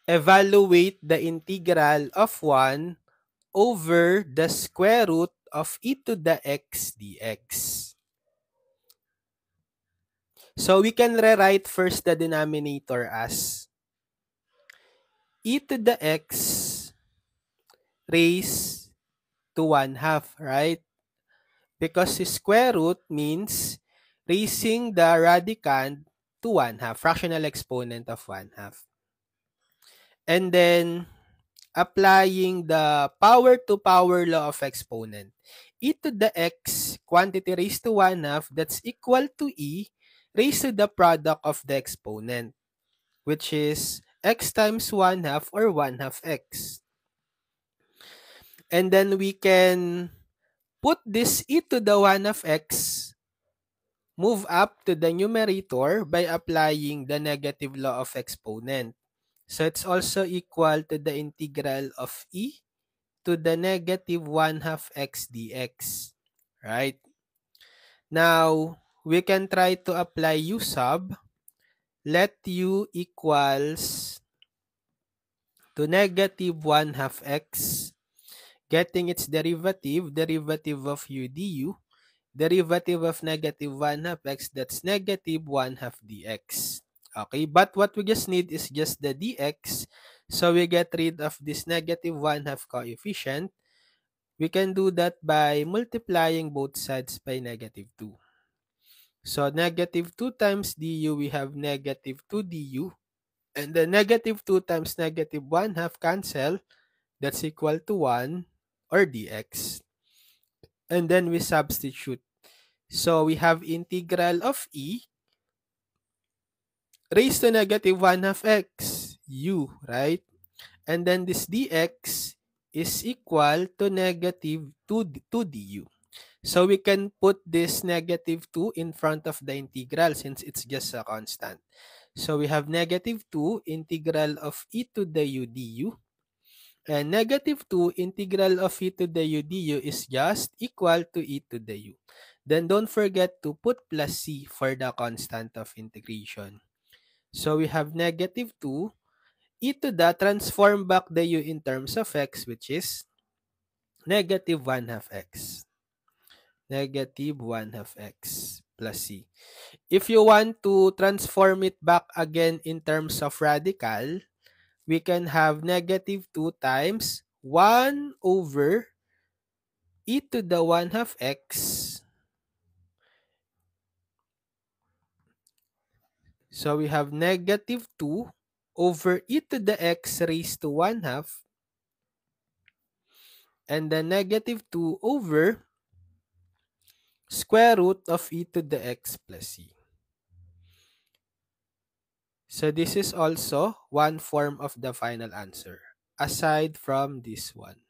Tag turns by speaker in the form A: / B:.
A: evaluate the integral of 1 over the square root of e to the x dx. So we can rewrite first the denominator as e to the x raised to 1/2, right? Because the square root means raising the radicand to 1/2, fractional exponent of 1/2. And then applying the power to power law of exponent. E to the x quantity raised to 1/2, that's equal to e raised to the product of the exponent, which is x times 1/2 or 1/2 x. And then we can put this e to the 1/2 x, move up to the numerator by applying the negative law of exponent. So it's also equal to the integral of e to the negative 1/2 x dx, right? Now, we can try to apply u sub. Let u equals to negative 1/2 x, getting its derivative, derivative of u du, derivative of negative 1/2 x, that's negative 1/2 dx. Okay, but what we just need is just the dx. So we get rid of this negative 1/2 coefficient. We can do that by multiplying both sides by negative 2. So negative 2 times du, we have negative 2 du. And the negative 2 times negative 1/2 cancel. That's equal to 1 or dx. And then we substitute. So we have integral of e raised to negative 1/2 x u, right? And then this dx is equal to negative 2 du. So we can put this negative 2 in front of the integral since it's just a constant. So we have negative 2 integral of e to the u du. And negative 2 integral of e to the u du is just equal to e to the u. Then don't forget to put plus c for the constant of integration. So we have negative 2 e to the, transform back the u in terms of x, which is negative 1/2 x. Negative 1/2 x plus c. If you want to transform it back again in terms of radical, we can have negative 2 times 1 over e to the 1/2 x. So we have negative 2 over e to the x raised to 1/2, and then negative 2 over square root of e to the x plus c. So this is also one form of the final answer, aside from this one.